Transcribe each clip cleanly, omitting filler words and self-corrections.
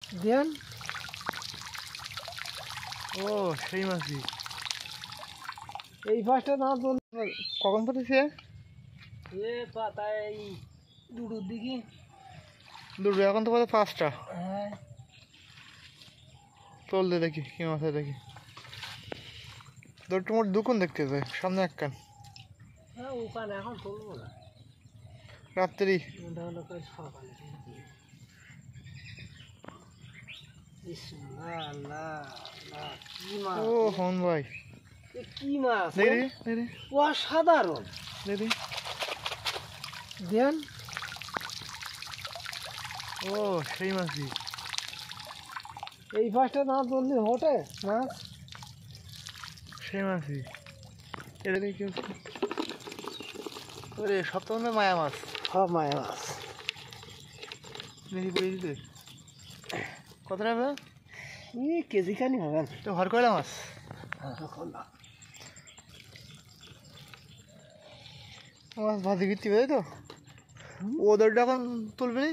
দেন। ও সেই মাছই। এই পাশটা না তো কখন পড়েছে? এ পাতায় এই দুটোর দিকে। দুটো, এখন তো বাজে 5টা। হ্যাঁ, তোল দে দেখি কি মাছ আছে দেখি। দুটো মোট দুকুন দেখতে যায়, সামনে এক কান। হ্যাঁ ওখানে এখন তুলবো না, রাত্রি ওটা হলো কাল সকালে। বিসমিল্লাহ, আল্লাহ আল্লাহ, কি মাছ! ও হন ভাই, এ কি মাছ! দেখি দেখি অসাধারণ। দেখি। দেন। ও সেই মাছই। এই পাশটা না তুললে হটে মাছ। সেই মাছই। এটা দেখি কি হচ্ছে। ওরে সব তো মনে হয় মায়া মাছ। সব মায়া মাছ। দেখি পড়ে দিতে কত টাকা? কেজি খানি হবে। তো ঘর কয়লা মাছ। মাছ ভাজি বিক্রি হবে তো। ওদেরটা এখন তুলবে নি।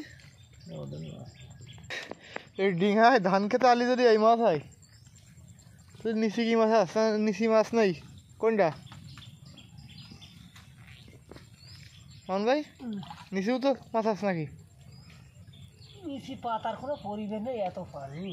এই ডিঙায় ধান খেতে আলি যদি এই মাছ হয়, তো নিশি কি মাছ আছে? নিশি মাছ নেই কোনটা? মান ভাই নিশিও তো মাছ আছে নাকি? নিচি পাতার কোনো পরিবেশ নেই, এত পানি।